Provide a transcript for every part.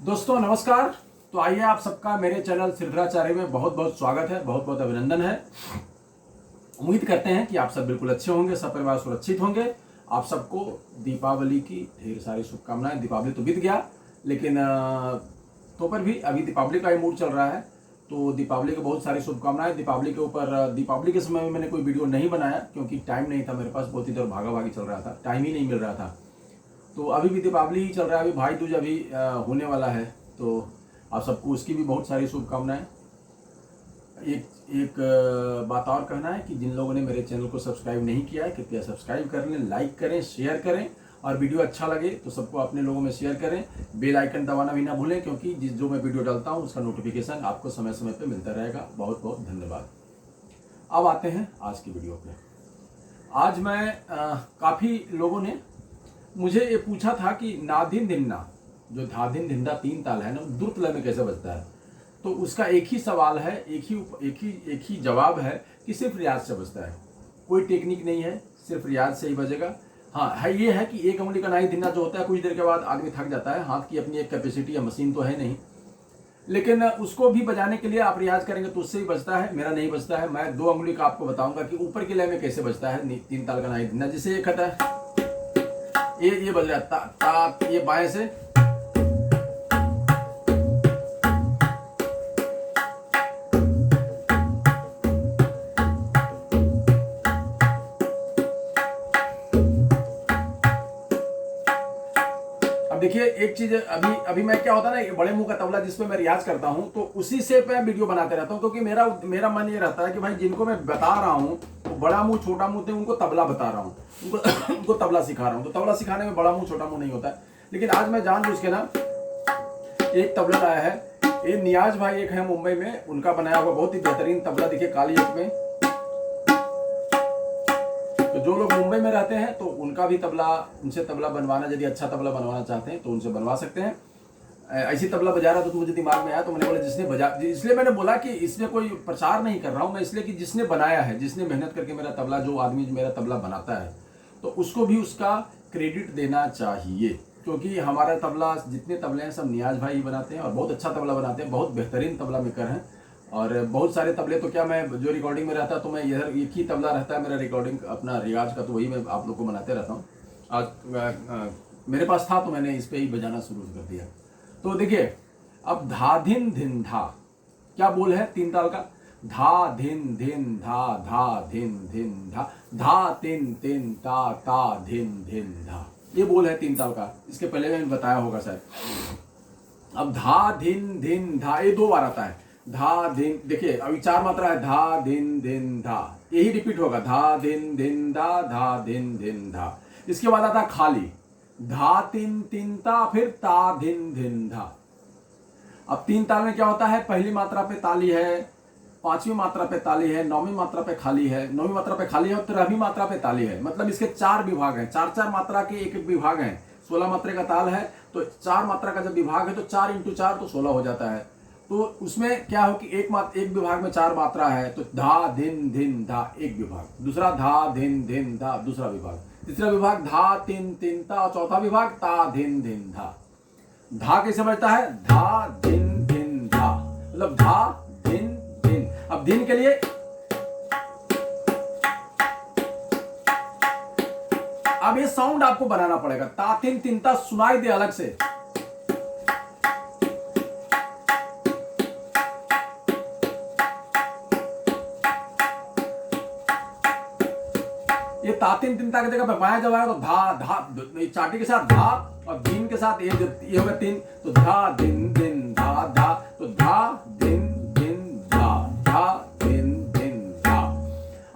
दोस्तों नमस्कार। तो आइए आप सबका मेरे चैनल सिद्धराचार्य में बहुत बहुत स्वागत है, बहुत बहुत अभिनंदन है। उम्मीद करते हैं कि आप सब बिल्कुल अच्छे होंगे, सब परिवार सुरक्षित होंगे। आप सबको दीपावली की ढेर सारी शुभकामनाएं। दीपावली तो बीत गया, लेकिन तो पर भी अभी दीपावली का ही मूड चल रहा है, तो दीपावली की बहुत सारी शुभकामनाएं। दीपावली के ऊपर दीपावली के समय में मैंने कोई वीडियो नहीं बनाया क्योंकि टाइम नहीं था मेरे पास, बहुत इधर भागा भागी चल रहा था, टाइम ही नहीं मिल रहा था। तो अभी भी दीपावली ही चल रहा है, अभी भाई दूज अभी होने वाला है, तो आप सबको उसकी भी बहुत सारी शुभकामनाएं। एक एक बात और कहना है कि जिन लोगों ने मेरे चैनल को सब्सक्राइब नहीं किया है, कृपया सब्सक्राइब कर लें, लाइक करें, शेयर करें, और वीडियो अच्छा लगे तो सबको अपने लोगों में शेयर करें। बेल आइकन दबाना भी ना भूलें, क्योंकि जो मैं वीडियो डालता हूँ उसका नोटिफिकेशन आपको समय समय पर मिलता रहेगा। बहुत बहुत धन्यवाद। अब आते हैं आज की वीडियो पे। आज मैं काफ़ी लोगों ने मुझे ये पूछा था कि नाधिन धिन्ना, जो धाधिन धिंदा तीन ताल है ना, द्रुत लय में कैसे बजता है। तो उसका एक ही सवाल है, एक ही जवाब है कि सिर्फ रियाज से बजता है, कोई टेक्निक नहीं है, सिर्फ रियाज से ही बजेगा। हाँ है, ये है कि एक उंगली का नाई धिन्ना जो होता है, कुछ देर के बाद आदमी थक जाता है। हाथ की अपनी एक कैपेसिटी या मशीन तो है नहीं, लेकिन उसको भी बजाने के लिए आप रियाज करेंगे तो उससे ही बजता है। मेरा नहीं बजता है। मैं दो उंगली का आपको बताऊंगा कि ऊपर की लय में कैसे बजता है तीन ताल का नाई धिन्ना। जिसे ये कहता है, ये बज रहा है ता ता, ये बाएं से, अब देखिए एक चीज, अभी मैं क्या होता है ना, बड़े मुंह का तबला जिसपे मैं रियाज करता हूं, तो उसी से मैं वीडियो बनाते रहता हूं, क्योंकि मेरा मन ये रहता है कि भाई जिनको मैं बता रहा हूं, तो बड़ा मुंह छोटा मुंह थे, उनको तबला बता रहा हूं, उनको तबला सिखा रहा हूं। तो तबला सिखाने में बड़ा मुंह छोटा मुंह नहीं होता है। लेकिन आज मैं जानबूझ के ना एक तबला लाया है। ये नियाज भाई एक है मुंबई में, उनका बनाया हुआ बहुत ही बेहतरीन तबला। देखिए काली ईंट में। तो जो लोग मुंबई में रहते हैं तो उनका भी तबला, उनसे तबला बनवाना, यदि अच्छा तबला बनवाना चाहते हैं तो उनसे बनवा सकते हैं। ऐसी तबला बजा रहा था तो मुझे दिमाग में आया, तो मैंने बोला जिसने बजा, इसलिए मैंने बोला कि इसमें कोई प्रचार नहीं कर रहा हूं मैं, इसलिए कि जिसने बनाया है, जिसने मेहनत करके मेरा तबला, जो आदमी मेरा तबला बनाता है, तो उसको भी उसका क्रेडिट देना चाहिए। क्योंकि हमारा तबला, जितने तबले हैं सब नियाज भाई ही बनाते हैं, और बहुत अच्छा तबला बनाते हैं, बहुत बेहतरीन तबला मेकर हैं। और बहुत सारे तबले तो क्या, मैं जो रिकॉर्डिंग में रहता है तो मैं इधर एक ही तबला रहता है मेरा रिकॉर्डिंग अपना रियाज का, तो वही मैं आप लोग को बनाते रहता हूँ। आज मेरे पास था तो मैंने इस पे ही बजाना शुरू कर दिया। तो देखिए, अब धा धिन धिन धा, क्या बोल है तीन ताल का? धा धिन धिन धा, धा धिन धिन धा, धा तिन तिन ता, ता धिन धिन धा। ये बोल है तीन ताल का। इसके पहले मैंने बताया होगा शायद। अब धा धिन धिन धा, ये दो बार आता है। धा धिन, देखिए अभी चार मात्रा है, धा धिन धिन धा, यही रिपीट होगा, धा धिन धिन धा, धा धिन धिन धा। इसके बाद आता है खाली, धा तिन तिन ता, फिर ता धिन धिन धा। अब तीन ताल में क्या होता है, पहली मात्रा पे ताली है, पांचवी मात्रा पे ताली है, नौवीं मात्रा पे खाली है, नौवीं मात्रा पे खाली है, और 13वीं मात्रा पे ताली है। मतलब इसके चार विभाग हैं, चार चार मात्रा के एक एक विभाग हैं। 16 मात्रा का ताल है, तो चार मात्रा का जब विभाग है तो 4 × 4 तो 16 हो जाता है। तो उसमें क्या हो कि एक विभाग में चार मात्रा है, तो धा धिन धिन धा एक विभाग, दूसरा धा धिन धिन धा दूसरा विभाग, तीसरा विभाग धा तिन तिन ता, और चौथा विभाग ता धिन धिन धा। धा कैसे बजता है? धा धिन धिन धा, मतलब धा धिन धिन। अब धिन के लिए अब ये साउंड आपको बनाना पड़ेगा, ता तिन तिन ता सुनाई दे अलग से। ये तातिन तिनता की जगह पे बाया जब आएगा तो धा धा, चाटी के साथ धा, और दिन के साथ ये होगा तीन, तो धा दिन दिन धा धा, तो धा दिन दिन धा, धा दिन दिन धा।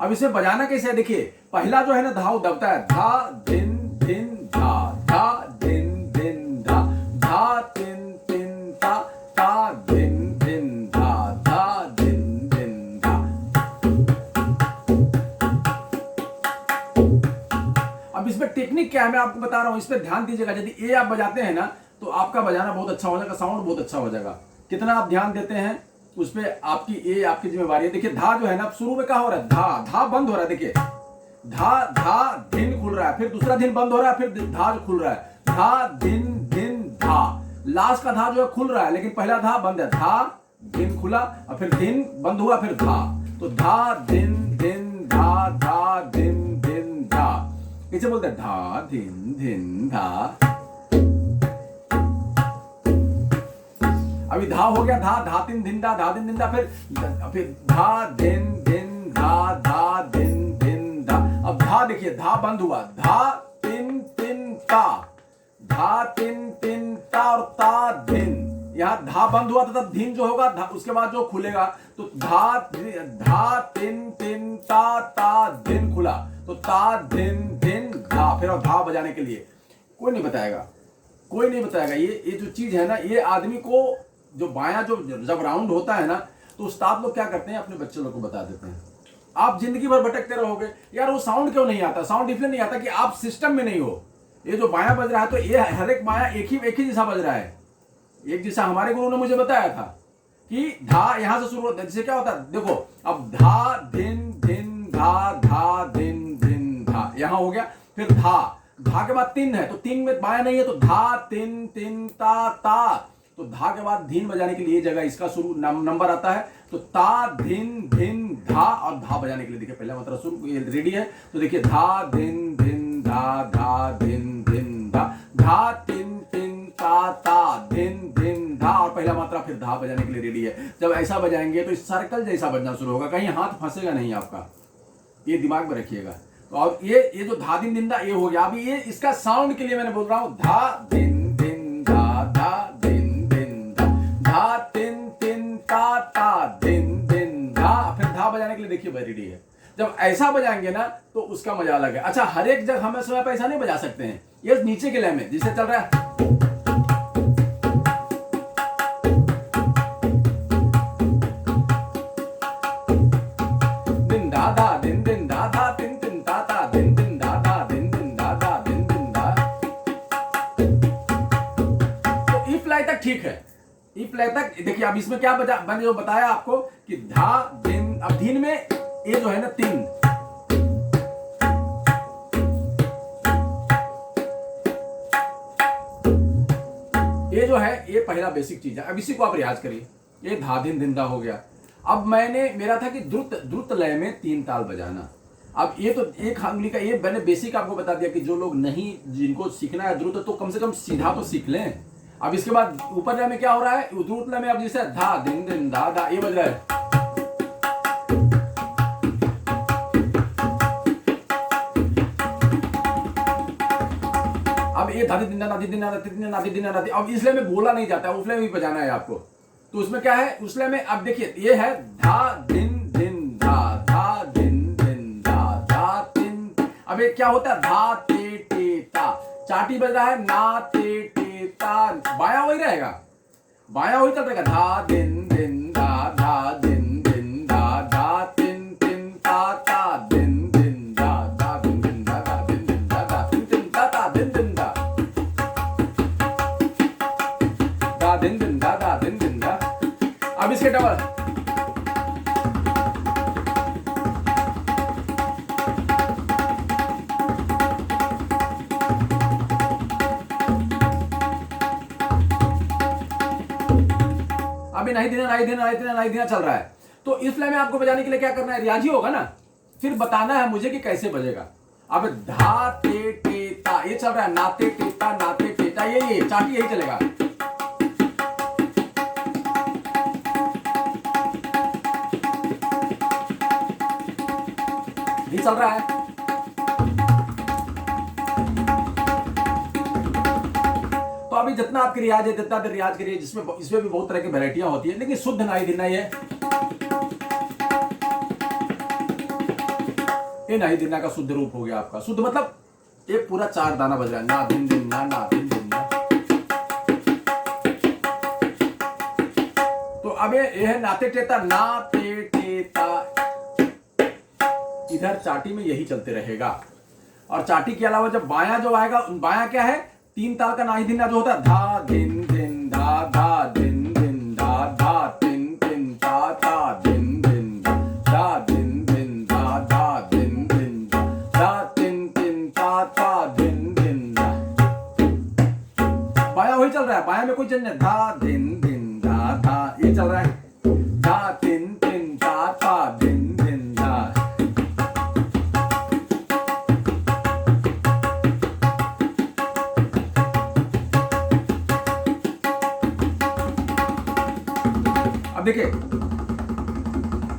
अब इसे बजाना कैसे है, देखिए पहला जो है ना धा, वो दबता है, धा दिन दिन धा, धा दिन दिन धा, धा तिन तिन ता, ता दिन दिन धा, धा दिन दिन धा। अब इसमें टेक्निक क्या है मैं आपको बता रहा हूं, इस पर ध्यान दीजिएगा। यदि ए आप बजाते हैं ना तो आपका बजाना बहुत अच्छा हो जाएगा, साउंड बहुत अच्छा हो जाएगा। कितना आप ध्यान देते हैं उस पर आपकी ए आपकी जिम्मेवारी है। देखिए धा जो है ना, शुरू में क्या हो रहा है, धा धा बंद हो रहा है, देखिए धा धा दिन खुल रहा है, फिर दूसरा दिन बंद हो रहा है, फिर धा जो खुल रहा है, धा दिन दिन धा, लास्ट का धा जो है खुल रहा है, लेकिन पहला धा बंद है। धा दिन खुला और फिर दिन बंद हुआ, फिर धा। तो धा दिन दिन धा धा दिन दिन धा, इसे बोलते हैं धा दिन दिन धा। अभी धा हो गया, धा धा दिन दिन धा धा दिन दिन धा, फिर धा दिन दिन धा धा दिन दिन धा। अब धा देखिए, धा बंद हुआ, धा तिन तिन ता, धा तिन तिन ता और ता दिन। यहाँ धा बंद हुआ तो दिन जो होगा उसके बाद जो खुलेगा तो धा तिन तिन ता ता दिन खुला, तो ता दिन दिन धा। फिर और धा बजाने के लिए कोई नहीं बताएगा, कोई नहीं बताएगा। ये जो चीज है ना, ये आदमी को जो बायां जो जब राउंड होता है ना, तो उस्ताद लोग क्या करते हैं, अपने बच्चे लोग को बता देते हैं। आप जिंदगी भर भटकते रहोगे, यार वो साउंड क्यों नहीं आता? साउंड इसलिए नहीं आता कि आप सिस्टम में नहीं हो। ये जो बायां बज रहा है, तो ये हर एक बायां एक ही जैसा बज रहा है, एक जैसा। हमारे गुरु ने मुझे बताया था कि धा यहां से शुरू होता है, जैसे क्या होता है, देखो अब धा दिन दिन धा धा दिन दिन धा, यहां हो गया। फिर धा के बाद तीन है, तो तीन में बायां नहीं है, तो धा तिन तिन ता ता। तो धा के बाद धीन बजाने के लिए जगह इसका शुरू नंबर आता है, तो ता धिन धिन धा। और धा बजाने के लिए देखिए पहला मात्रा शुरू रेडी है, तो देखिए धा दिन दिन धा धा दिन दिन धा, धा तिन तिन ता ता दिन दिन धा। और पहला मात्रा फिर धा बजाने के लिए रेडी है। जब ऐसा बजाएंगे तो इस सर्कल जैसा बजना शुरू होगा, कहीं हाथ फंसेगा नहीं आपका, ये दिमाग में रखिएगा। तो अब ये जो धा दिन दिन धा ये हो गया। अभी ये इसका साउंड के लिए मैंने बोल रहा हूं, धा दिन दिन धा धा दिन दिन धा, धा तिन तिन ता ता दिन दिन धा। फिर धा बजाने के लिए देखिए भाई रेडी है। जब ऐसा बजाएंगे ना तो उसका मजा अलग है। अच्छा, हर एक जगह हमें समय पर ऐसा नहीं बजा सकते हैं, ये नीचे के लय में जिसे चल रहा है, ठीक है। इफ लय तक देखिए। अब इसमें क्या बजा, मैंने जो बताया आपको कि धा दिन, अब धीन में ये जो है ना तीन, ये जो है ये पहला बेसिक चीज है। अब इसी को आप रियाज करिए, ये धा दिन दिन धा हो गया। अब मेरा था कि द्रुत लय में तीन ताल बजाना। अब ये तो एक उंगली का, ये मैंने बेसिक आपको बता दिया कि जो लोग नहीं, जिनको सीखना है द्रुत, तो कम से कम सीधा तो सीख लें। अब इसके बाद ऊपर लय में क्या हो रहा है, द्रुत लय में अब जैसे धा दिन दिन धा धा ये बज रहा है। अब ये धा दिन धा दिन दिन धा दिन धा। अब इस लय में बोला नहीं जाता, उस लय में भी बजाना है आपको। तो उसमें क्या है, उस लय में अब देखिए ये है धा दिन दिन धा धा दिन दिन धा धा दिन। अब ये क्या होता है, धा ते टे ता, चाटी बज रहा है, ना ते टे ता, बाया वही रहेगा, बाया वही चल रहेगा, धा दिन दिन धा धा दिन दिन धा धा तिन तिन ता ता दिन दिन धा धा दिन दिन धा धा दिन दिन धा धा तिन तिन ता ता दिन दिन धा धा दिन दिन धा धा दिन दिन धा। अब इसके डबल, अभी नहीं देना चल रहा है। तो इस लय में आपको बजाने के लिए क्या करना है, रियाज ही होगा ना, फिर बताना है मुझे कि कैसे बजेगा। अब धा ते टे ता ये चल रहा है, नाते टेता नाते टेता, ये चाटी यही चलेगा। ये चल रहा है। तो अभी जितना आपकी रियाज है, जितना देर रियाज करिए, जिसमें इसमें भी बहुत तरह की वैरायटियां होती है, लेकिन शुद्ध नाई दिना ये नाई दिना का शुद्ध रूप हो गया आपका। शुद्ध मतलब एक पूरा चार दाना बज रहा है, ना दिन दिन ना, ना दिन दिन ना। तो अब ये है नाते टेता, ना ते टेता, इधर चाटी में यही चलते रहेगा। और चाटी के अलावा जब बाया जो आएगा, बाया क्या है, तीन ताल का नाई दिना जो होता है, धा दिन दिन धा धा दिन दिन धा धा तिन तिन ता ता दिन दिन धा दिन दिन धा धा दिन दिन धा तिन तिन ता ता दिन दिन। बाया वही चल रहा है, बाया में कोई धा दिन दिन धा धा, ये चल रहा है, धा दिन दिन धा धा दिन दिन धा। अब देखिए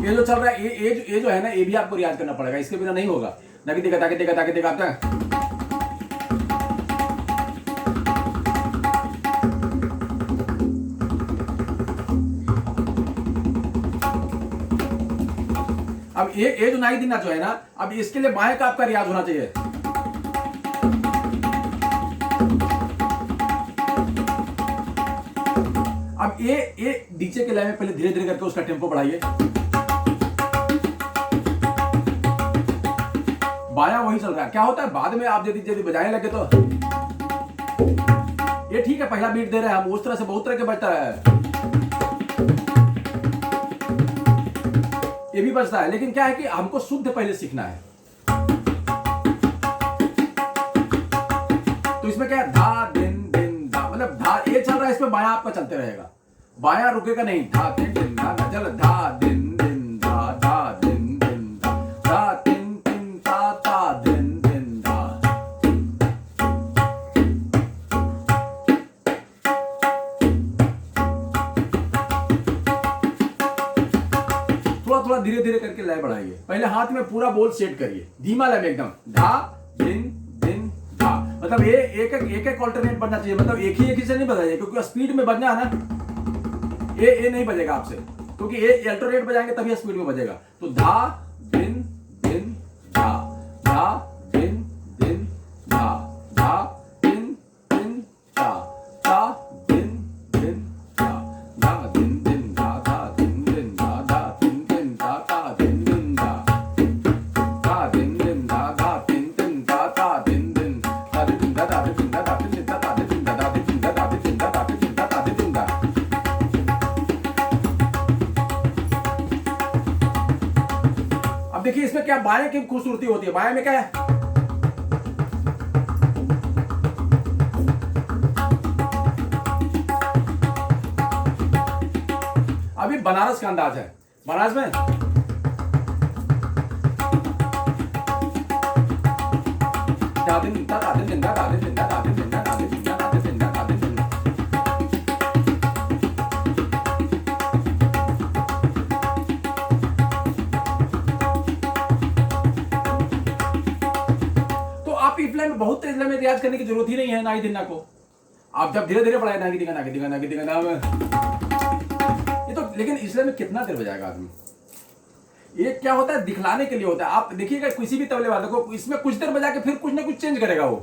ये जो चल रहा है, ये जो है ना, ये भी आपको रियाज करना पड़ेगा, इसके बिना नहीं होगा। ताकि देखा ताकि देखा ताकि देखा आता है। अब ये जो नाई दिना जो है ना, अब इसके लिए बाएं का आपका रियाज होना चाहिए। अब ये डीजे के लय में पहले धीरे धीरे करके उसका टेम्पो बढ़ाइए। बायां वही चल रहा है। क्या होता है बाद में आप यदि बजाने लगे तो ये ठीक है, पहला बीट दे रहे हैं हम, उस तरह से बहुत तरह के बजता है, ये भी बजता है। लेकिन क्या है कि हमको शुद्ध पहले सीखना है। तो इसमें क्या है, धा दिन दिन धा, मतलब धा ये चल रहा है, इसमें बायां आपका चलते रहेगा, बायां रुकेगा नहीं। धा दिन दिन धा, चल धा दिन दिन धा, धा दिन दिन धा, धा दिन दिन धा, धा दिन दिन धा। थोड़ा थोड़ा धीरे धीरे करके लय बढ़ाइए। पहले हाथ में पूरा बोल सेट करिए, धीमा लय में एकदम, धा दिन दिन धा। मतलब ये एक एक ऑल्टरनेट बनना चाहिए, मतलब एक ही से नहीं बजाइए, क्योंकि स्पीड में बजना है ना, ये नहीं बजेगा आपसे, क्योंकि ये अल्टरनेट बजाएंगे तभी स्पीड में बजेगा। तो धा दिन दिन धा, धा दिन दिन धा, धा दिन दिन धा, धा दिन दिन धा, धा दिन दिन धा, धा दिन दिन धा, धा दिन दिन धा, धा दिन दिन धा, धा दिन दिन धा, धा दिन दिन धा, धा दिन दिन धा, दिन दिन धा, धा दिन दिन धा, धा दिन दिन धा, धा दिन दिन धा, धा दिन दिन धा, धा दिन दिन धा, धा दिन दिन धा, धा दिन दिन धा। अब देखिए इसमें क्या बाएं की खूबसूरती होती है। बाएं में क्या है, अभी बनारस का अंदाज है। बनारस में दादिन दिंदा दादिन दिंदा दादिन दिंदा दादिन दिंदा दादिन दिंदा दादिन दिंदा दादिन दिंदा। तो आप इस लय में बहुत तेज लय में रियाज करने की जरूरत ही नहीं है नाई दिन्ना को। आप जब धीरे धीरे पढ़ाए नागी दिगा नागी दिगा नागी दिगा नाम, ये तो लेकिन इस लय में कितना देर बजाएगा आदमी। ये क्या होता है, दिखलाने के लिए होता है। आप देखिएगा किसी भी तबले वाले को, इसमें कुछ देर बजा के फिर कुछ ना कुछ चेंज करेगा वो।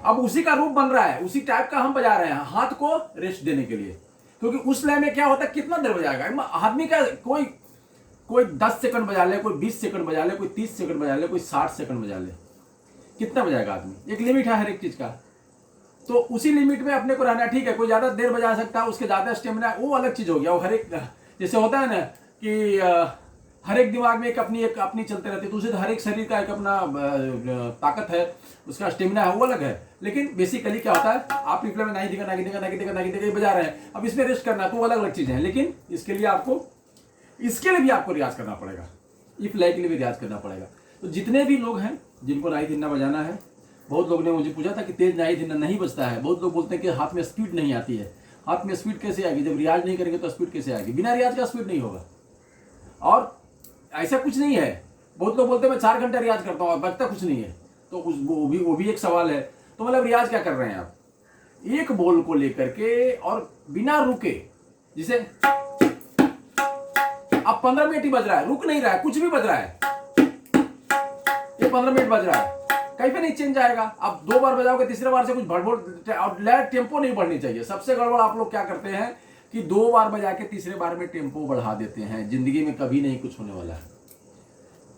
अब उसी का रूप बन रहा है, उसी टाइप का हम बजा रहे हैं, हाथ को रेस्ट देने के लिए। क्योंकि उस लय में क्या होता है, कितना देर बजाएगा आदमी का, कोई 10 सेकंड बजा ले, कोई 20 सेकंड बजा ले, कोई 30 सेकंड बजा ले, कोई 60 सेकंड बजा ले, कितना बजाएगा आदमी। एक लिमिट है हर एक चीज का, तो उसी लिमिट में अपने को रहना। ठीक है, कोई ज्यादा देर बजा सकता है, उसके ज्यादा स्टेमिना, वो अलग चीज हो गया। वो हर एक, जैसे होता है ना कि हर एक दिमाग में एक अपनी चलते रहती है, दूसरे हर एक शरीर का एक अपना ताकत है, उसका स्टेमिना है, वो अलग है। लेकिन बेसिकली क्या होता है, आप रिप्ले में नहीं दिखा नागी दिखा नागी दिखा नागी दिखा बजा रहे हैं, अब इसमें रेस्ट करना, तो वो अलग अलग चीजें हैं। लेकिन इसके लिए भी आपको रियाज करना पड़ेगा, इफ लय के लिए भी रियाज करना पड़ेगा। तो जितने भी लोग हैं जिनको नाई धिन्ना बजाना है, बहुत लोग ने मुझे पूछा था कि तेज नाई धिन्ना नहीं बजता है। बहुत लोग बोलते हैं कि हाथ में स्पीड नहीं आती है। हाथ में स्पीड कैसे आएगी, जब रियाज नहीं करेंगे तो स्पीड कैसे आएगी। बिना रियाज का स्पीड नहीं होगा। और ऐसा कुछ नहीं है, बहुत लोग बोलते हैं मैं 4 घंटा रियाज करता हूँ, बजता कुछ नहीं है। तो वो भी एक सवाल है। तो मतलब रियाज क्या कर रहे हैं आप, एक बोल को लेकर के और बिना रुके, जिसे अब 15 मिनट ही बज रहा है, रुक नहीं रहा है, कुछ भी बज रहा है, ये 15 मिनट बज रहा है, कहीं पे नहीं चेंज आएगा। अब 2 बार बजाओगे, तीसरे बार से कुछ भड़बड़, और लय टेम्पो नहीं बढ़नी चाहिए। सबसे गड़बड़ आप लोग क्या करते हैं कि 2 बार बजा के तीसरे बार में टेम्पो बढ़ा देते हैं। जिंदगी में कभी नहीं कुछ होने वाला है।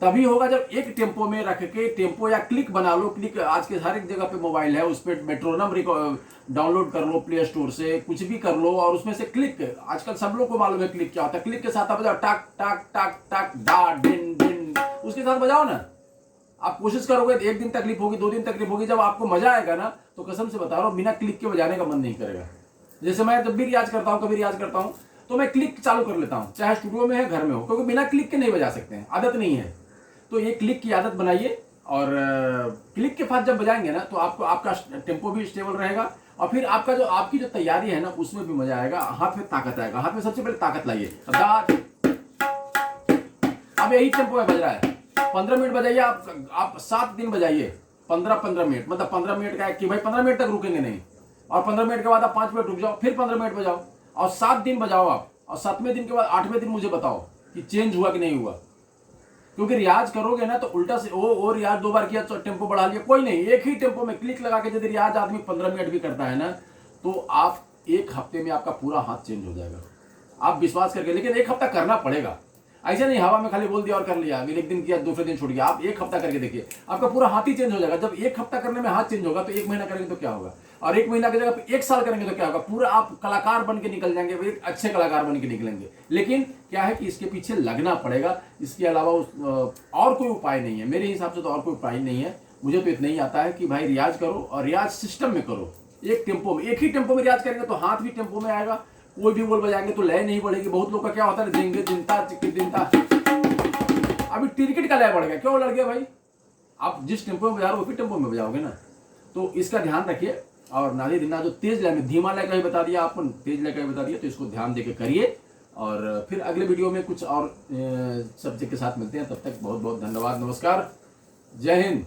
तभी होगा जब एक टेम्पो में रख के, टेम्पो या क्लिक बना लो, क्लिक आज के हर एक जगह पे मोबाइल है, उस पर मेट्रोनम डाउनलोड कर लो प्ले स्टोर से, कुछ भी कर लो, और उसमें से क्लिक, आजकल सब लोग को मालूम है क्लिक क्या होता है। क्लिक के साथ आप बजाओ टाक टाक टाक टाक डा डिन डिन, उसके साथ बजाओ ना। आप कोशिश करोगे तो 1 दिन तकलीफ होगी, 2 दिन तकलीफ होगी, जब आपको मजा आएगा ना तो कसम से बता रहा हूँ बिना क्लिक के बजाने का मन नहीं करेगा। जैसे मैं जब भी रियाज करता हूँ, कभी रियाज करता हूँ तो मैं क्लिक चालू कर लेता हूँ, चाहे स्टूडियो में है घर में हो, क्योंकि बिना क्लिक के नहीं बजा सकते हैं, आदत नहीं है। तो ये क्लिक की आदत बनाइए, और क्लिक के साथ जब बजाएंगे ना तो आपको आपका टेम्पो भी स्टेबल रहेगा, और फिर आपकी जो तैयारी है ना उसमें भी मजा आएगा, हाथ में ताकत आएगा। हाथ में सबसे पहले ताकत लाइए। अब यही टेम्पो में बज रहा है, 15 मिनट बजाइए, आप 7 दिन बजाइए, 15-15 मिनट, मतलब 15 मिनट का है कि भाई 15 मिनट तक रुकेंगे नहीं, और 15 मिनट के बाद आप 5 मिनट रुक जाओ, फिर 15 मिनट बजाओ, और 7 दिन बजाओ आप, और 7वें दिन के बाद 8वें दिन मुझे बताओ कि चेंज हुआ कि नहीं हुआ। क्योंकि रियाज करोगे ना तो उल्टा से वो रियाज 2 बार किया तो टेम्पो बढ़ा लिया, कोई नहीं, एक ही टेम्पो में क्लिक लगा के यदि रियाज आदमी 15 मिनट भी करता है ना तो आप 1 हफ्ते में आपका पूरा हाथ चेंज हो जाएगा, आप विश्वास करके। लेकिन 1 हफ्ता करना पड़ेगा, ऐसे नहीं हवा में खाली बोल दिया और कर लिया, अभी 1 दिन किया दूसरे दिन छूट गया। आप 1 हफ्ता करके देखिए, आपका पूरा हाथ ही चेंज हो जाएगा। जब 1 हफ्ता करने में हाथ चेंज होगा तो 1 महीना करेंगे तो क्या होगा, और 1 महीना की जगह पे 1 साल करेंगे तो क्या होगा, पूरा आप कलाकार बन के निकल जाएंगे, एक अच्छे कलाकार बन के निकलेंगे। लेकिन क्या है कि इसके पीछे लगना पड़ेगा, इसके अलावा और कोई उपाय नहीं है, मेरे हिसाब से तो और कोई उपाय नहीं है। मुझे तो इतना ही आता है कि भाई रियाज करो, और रियाज सिस्टम में करो, एक टेम्पो में, एक ही टेम्पो में रियाज करेंगे तो हाथ भी टेम्पो में आएगा, कोई भी बोल बजाएंगे तो लय नहीं बढ़ेगी। बहुत लोग का क्या होता है, जिंगे जिंता जिंता, अभी टिरकिट का लय बढ़ गया, क्यों लड़ गया भाई, आप जिस टेम्पो में बजा रहे हो उसी टेम्पो में बजाओगे ना। तो इसका ध्यान रखिए, और नादी दिना जो तेज लय में, धीमा लय का भी बता दिया आपको, तेज लय का भी बता दिया, तो इसको ध्यान देके करिए। और फिर अगले वीडियो में कुछ और सब्जेक्ट के साथ मिलते हैं, तब तक बहुत बहुत धन्यवाद, नमस्कार, जय हिंद।